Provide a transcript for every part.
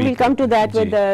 we'll come to that with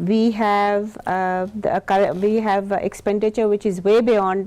we have expenditure which is way beyond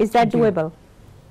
Is that doable?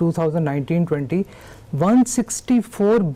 2019-20 164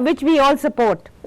which we all support.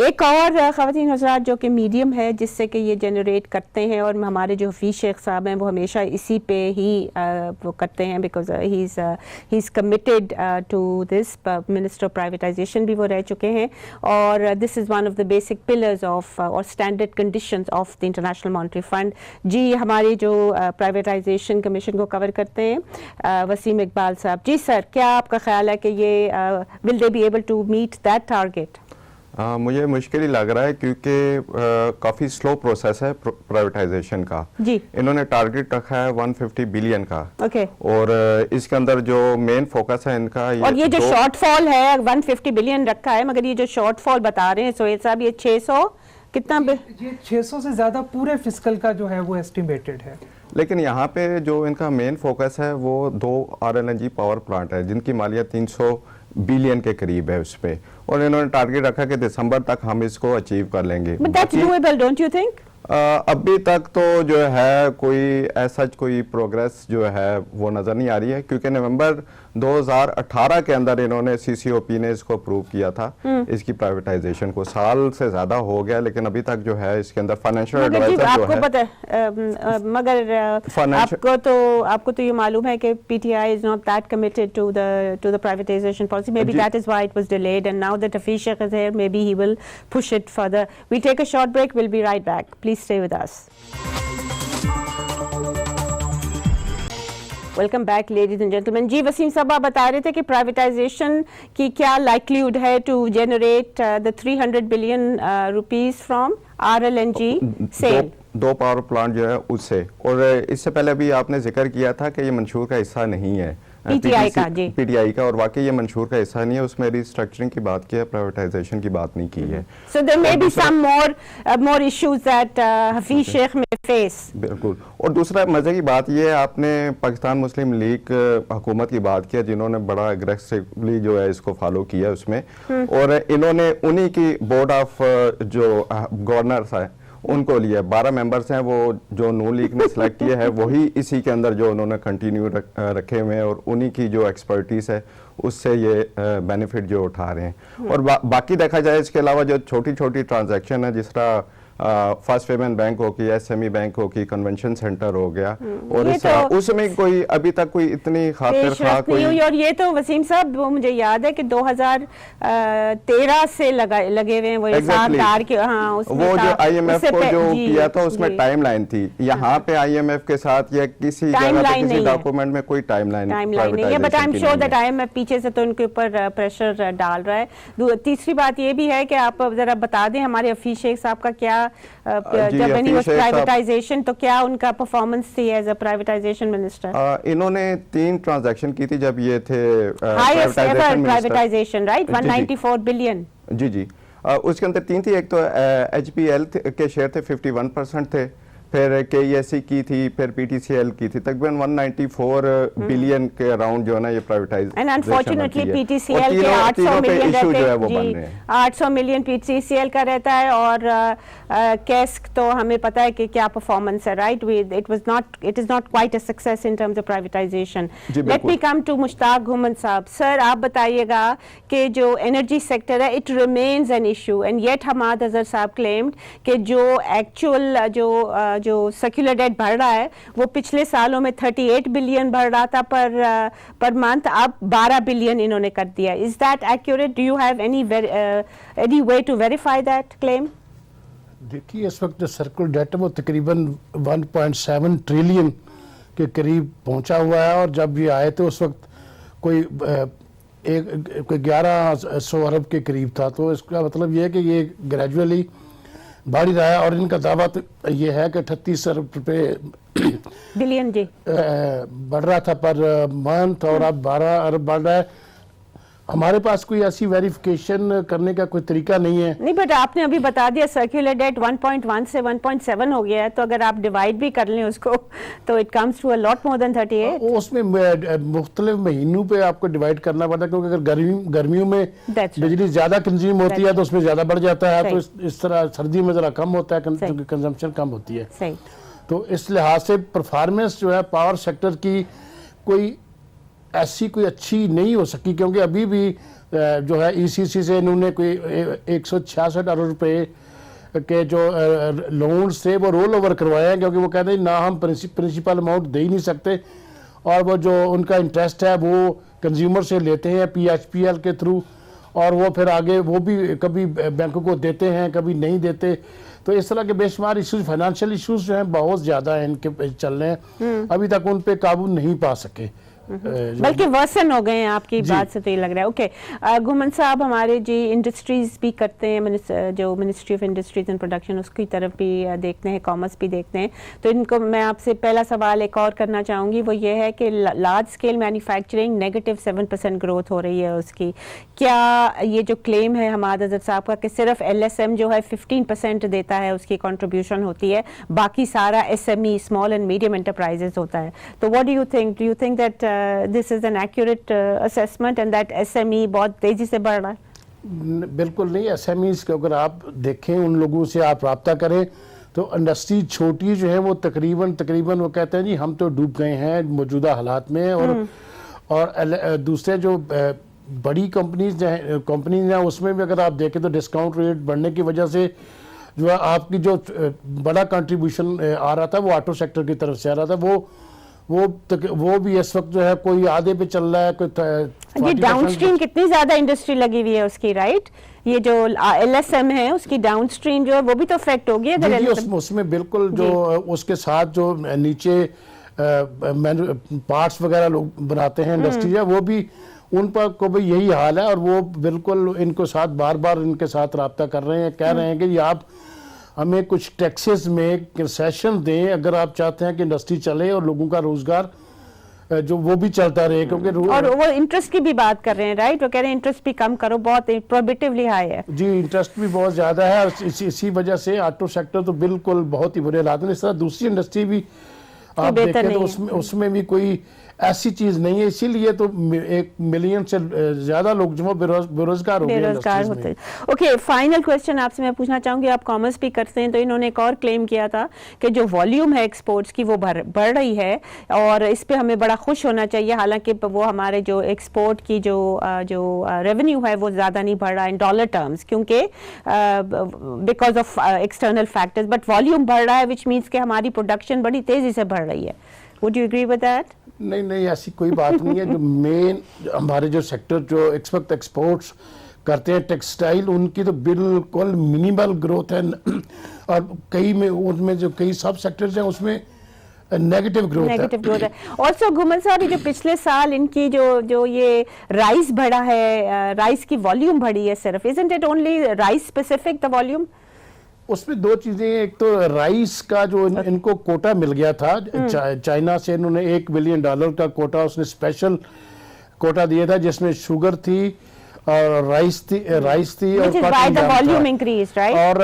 ایک اور خواتین حضرات جو کہ medium ہے جس سے کہ یہ جنریٹ کرتے ہیں، اور ہمارے جو حفیظ شیخ صاحب ہیں وہ ہمیشہ اسی پہ ہی وہ کرتے ہیں، because he is committed to this, minister of privatisation بھی وہ رہ چکے ہیں، اور this is one of the basic pillars of our standard conditions of the International Monetary Fund. جی ہماری جو پرائیویٹائزیشن کمیشن کو کور کرتے ہیں وسیم اقبال صاحب. جی سر، کیا آپ کا خیال ہے کہ یہ will they be able to meet that target? مجھے مشکل ہی لگ رہا ہے کیونکہ کافی سلو پروسیس ہے پرائیویٹائزیشن کا. جی انہوں نے ٹارگیٹ رکھا ہے 150 بلین کا، اوکے، اور اس کے اندر جو مین فوکس ہے ان کا، اور یہ جو شارٹ فال ہے 150 بلین رکھا ہے، مگر یہ جو شارٹ فال بتا رہے ہیں سہیل صاحب یہ 600 کتنا، یہ 600 سے زیادہ پورے فسکل کا جو ہے وہ ایسٹیمیٹڈ ہے. لیکن یہاں پہ جو ان کا مین فوکس ہے وہ 2 RLNG پاور پلانٹ ہے جن کی مالیت 300 بلین کے قریب ہے اس پہ، اور انہوں نے ٹارگیٹ رکھا کہ دسمبر تک ہم اس کو اچیو کر لیں گے. But that's doable, don't you think? ابھی تک تو جو ہے کوئی ایسا کوئی پروگریس جو ہے وہ نظر نہیں آ رہی ہے، کیونکہ نومبر 2018 کے اندر انہوں نے CCOP نے اس کو اپروو کیا تھا اس کی پرائیویٹائزیشن کو. سال سے زیادہ ہو گیا لیکن ابھی تک جو ہے اس کے اندر فائنینشیل ایڈوائزر جو ہے، آپ کو پتہ ہے، مگر آپ کو تو یہ معلوم ہے کہ PTI is not that committed to the privatization policy. Maybe that is why it was delayed, and now that Hafiz Sheikh is here, maybe he will push it further. We take a short break. We'll be right back. Please stay with us. Welcome back ladies and gentleman. جی وسیم صاحب آپ بتا رہے تھے کہ privatisation کی کیا likelihood ہے to generate the 300 billion rupees from RLNG sale. 2 power plant جو ہے اس سے، اور اس سے پہلے بھی آپ نے ذکر کیا تھا کہ یہ منشور کا حصہ نہیں ہے PTI کا، اور واقعی یہ منشور کا حصہ نہیں ہے. اس میں ریسٹرکچرنگ کی بات کی ہے، پرائیویٹائزیشن کی بات نہیں کی ہے. So there may be some more issues that Hafeez Sheikh may face. بالکل. اور دوسرا مزے کی بات یہ ہے، آپ نے پاکستان مسلم لیگ حکومت کی بات کیا جنہوں نے بڑا اگریسولی جو ہے اس کو فالو کیا اس میں، اور انہوں نے انہی کی بورڈ آف جو گورنرز ہے ان کو لیا. 12 ممبرز ہیں وہ جو نون لیگ نے سلیکٹ کیا ہے، وہی اسی کے اندر جو انہوں نے کنٹینیو رکھے ہوئے ہیں، اور انہی کی جو ایکسپرٹیز ہے اس سے یہ بینیفٹ جو اٹھا رہے ہیں. اور باقی دیکھا جائے اس کے علاوہ جو چھوٹی چھوٹی ٹرانزیکشن ہے، جس طرح فرسٹ پیمنٹ بینک ہو گیا، SME بینک ہو گیا، کنونشن سینٹر ہو گیا، اور اس میں کوئی ابھی تک کوئی اتنی خاطر خواہ کوئی. اور یہ تو وسیم صاحب وہ مجھے یاد ہے کہ 2013 سے لگے ہوئے ہیں وہ حساب دار کے. ہاں وہ جو IMF کو جو کیا تھا اس میں ٹائم لائن تھی. یہاں پہ IMF کے ساتھ یا کسی جگہ پہ کسی ڈاکومنٹ میں کوئی ٹائم لائن نہیں ہے، but I am sure that IMF پیچھے سے تو ان کے اوپر پریشر ڈال رہا ہے. تیسری بات یہ بھی ہے کہ آپ ذرا بتا دیں ہمارے حفیظ شیخ صاحب کا کیا جب when he was privatization تو کیا ان کا پرفارمنس تھی ایز اے پرائیویٹائزیشن منسٹر؟ انہوں نے 3 ٹرانزیکشن کی تھی جب یہ تھے highest ever privatisation, right, 194 billion. جی اس کے اندر 3 تھی. ایک تو HPL کے شیئر تھے 51% تھے، پھر KESC کی تھی، پھر PTCL کی تھی. تقریباً 194 بلین کے اراؤنڈ جو ہے نا یہ پرائیویٹائزیشن. اینڈ انفارچونیٹلی PTCL کے 800 ملین رہتے ہیں، 800 ملین PTCL کا رہتا ہے، اور کیسک تو ہمیں پتا ہے کہ کیا پرفارمنس ہے، right. it is not quite a success in terms of privatization. Let me come to مشتاق گھومن صاحب. سر آپ بتائیے گا کہ جو انرجی سیکٹر ہے it remains an issue, and yet Hammad Azhar صاحب claimed کہ جو ایکچوئل جو سیکولر ڈیٹ بڑھ رہا ہے وہ پچھلے سالوں میں 38 بلین بڑھ رہا تھا پر منتھ، اب 12 بلین انہوں نے کر دیا. Is that accurate? Do you have any way to verify that claim? دیکھیے اس وقت جو سرکل ڈیٹ ہے وہ تقریباً 1.7 ٹریلین کے قریب پہنچا ہوا ہے، اور جب یہ آئے تو اس وقت کوئی 1100 ارب کے قریب تھا. تو اس کا مطلب یہ ہے کہ یہ گریجولی بڑھ رہا ہے، اور ان کا دعویٰ یہ ہے کہ 38 ارب روپے بلین جی بڑھ رہا تھا پر منتھ، اور اب 12 ارب بڑھ رہا ہے. ہمارے پاس کوئی ایسی ویریفیکیشن کرنے کا کوئی طریقہ نہیں ہے. نہیں، بٹ آپ نے ابھی بتا دیا سرکولر ڈیٹ 1.1 سے 1.7 ہو گیا ہے، تو اگر آپ ڈیوائڈ بھی کر لیں اس کو تو اٹ کمز ٹو اے لاٹ مور دین 38. اس میں مختلف مہینوں پہ آپ کو ڈیوائڈ کرنا پڑتا ہے، کیونکہ اگر گرمیوں میں بجلی زیادہ کنزیوم ہوتی ہے تو اس میں زیادہ بڑھ جاتا ہے، تو اس طرح سردی میں ذرا کم ہوتا ہے کیونکہ کنزمپشن کم ہوتی ہے. تو اس لحاظ سے پرفارمنس جو ہے پاور سیکٹر کی کوئی ایسی کوئی اچھی نہیں ہو سکی، کیونکہ ابھی بھی جو ہے ای سی سی سے انہوں نے کوئی 166 ارب روپے کے جو لونز تھے وہ رول اوور کروائے ہیں، کیونکہ وہ کہتے ہیں نہ ہم پرنسپل اماؤنٹ دے ہی نہیں سکتے، اور وہ جو ان کا انٹرسٹ ہے وہ کنزیومر سے لیتے ہیں پی ایچ پی ایل کے تھرو، اور وہ پھر آگے وہ بھی کبھی بینکوں کو دیتے ہیں کبھی نہیں دیتے. تو اس طرح کے بے شمار ایشوز، فائنانشیل ایشوز جو ہیں بہت زیادہ ہیں ان کے چل رہے ہیں، ابھی تک ان پہ قابو نہیں پا سکے، بلکہ ورسن ہو گئے ہیں. آپ کی بات سے تو یہ لگ رہا ہے. اوکے گھومن صاحب ہمارے جی انڈسٹریز بھی کرتے ہیں، جو ministry of industries and production اس کی طرف بھی دیکھتے ہیں، کامرس بھی دیکھتے ہیں. تو ان کو میں آپ سے پہلا سوال ایک اور کرنا چاہوں گی، وہ یہ ہے کہ large scale manufacturing negative 7% growth ہو رہی ہے اس کی. کیا یہ جو کلیم ہے حماد اظہر صاحب کا کہ صرف ایل ایس ایم جو ہے 15% دیتا ہے اس کی کنٹریبیوشن ہوتی ہے، باقی سارا S M E small and medium enterprises ہوتا ہے، تو what do you think that this is an accurate assessment and that SME بہت تیزی سے بڑھ رہا ہے؟ بالکل نہیں. ایس ایم ایز کو اگر آپ دیکھیں، ان لوگوں سے آپ رابطہ کریں تو انڈسٹری چھوٹی جو ہے وہ تقریباً وہ کہتے ہیں جی ہم تو ڈوب گئے ہیں موجودہ حالات میں، اور دوسرے جو بڑی کمپنیز ہیں اس میں بھی اگر آپ دیکھیں تو ڈسکاؤنٹ ریٹ بڑھنے کی وجہ سے جو آپ کی جو بڑا کنٹریبیوشن آ رہا تھا وہ آٹو سیکٹر کی طرف سے آ رہا تھا، وہ بھی اس وقت جو ہے کوئی آدھے پہ چل رہا ہے، کوئی یہ ڈاؤن اسٹریم کتنی زیادہ انڈسٹری لگی ہوئی ہے اس کی، رائٹ؟ یہ جو ایل ایس ایم ہے اس کی ڈاؤن اسٹریم جو ہے وہ بھی تو افیکٹ ہوگی اگر اس میں بالکل جو اس کے ساتھ جو نیچے پارٹس وغیرہ لوگ بناتے ہیں انڈسٹری ہے، وہ بھی ان پر کو بھی یہی حال ہے، اور وہ بالکل ان کو ساتھ بار بار ان کے ساتھ رابطہ کر رہے ہیں، کہہ رہے ہیں کہ یہ آپ ہمیں کچھ ٹیکسز میں کنسیشن دیں اگر آپ چاہتے ہیں کہ انڈسٹری چلے اور لوگوں کا روزگار جو وہ بھی چلتا رہے، کیونکہ اور وہ انٹرسٹ کی بھی بات کر رہے ہیں، رائٹ؟ وہ کہہ رہے ہیں انٹرسٹ بھی کم کرو، بہت پروہیبٹیولی ہائی ہے. جی انٹرسٹ بھی بہت زیادہ ہے، اور اسی وجہ سے آٹو سیکٹر تو بالکل بہت ہی برے حالات ہیں. اس طرح دوسری انڈسٹری بھی آپ دیکھیں تو اس میں بھی کوئی ایسی چیز نہیں ہے، اسی لیے تو 1 ملین سے زیادہ لوگ جو بے روزگار ہوتے ہیں. اوکے فائنل کویسچن آپ سے میں پوچھنا چاہوں گی، آپ کامرس بھی کرتے ہیں، تو انہوں نے ایک اور کلیم کیا تھا کہ جو والیوم ہے ایکسپورٹس کی وہ بڑھ رہی ہے، اور اس پہ ہمیں بڑا خوش ہونا چاہیے، حالانکہ وہ ہمارے جو ایکسپورٹ کی جو ریونیو ہے وہ زیادہ نہیں بڑھ رہا ان ڈالر ٹرمز، کیونکہ because of external factors, but volume بڑھ رہا ہے وچ مینس کہ ہماری پروڈکشن بڑی تیزی سے بڑھ رہی ہے. Would you agree with that? نہیں ایسی کوئی بات نہیں ہے. جو مین ہمارے جو سیکٹر جو اس وقت ایکسپورٹس کرتے ہیں ٹیکسٹائل، ان کی تو بالکل منیمل گروتھ ہے، اور ان میں جو کئی سب سیکٹرز ہیں اس میں نیگیٹو گروتھ ہے. آلسو گھومن صاحب جو پچھلے سال ان کی جو یہ رائس بڑھا ہے، رائس کی والیوم بڑھی ہے صرف، isn't it only rice specific the volume؟ اس میں دو چیزیں، ایک تو رائس کا جو ان کو کوٹا مل گیا تھا چائنا سے، انہوں نے $1 بلین کا کوٹا، اس نے اسپیشل کوٹا دیا تھا جس میں شوگر تھی اور رائس تھی اور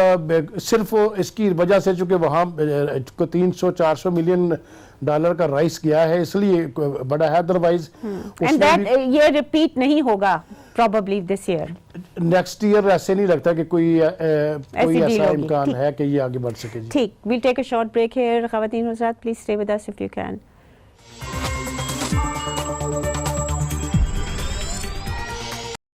صرف اس کی وجہ سے چونکہ وہاں $300-400 ملین کا رائس گیا ہے، اس لیے بڑا ہے. ادروائز یہ ریپیٹ نہیں ہوگا probably this year. Next year ایسے نہیں لگتا کہ کوئی ایسا امکان ہے کہ یہ آگے بڑھ سکے. ٹھیک، we'll take a short break here. خواتین حضرات please stay with us if you can.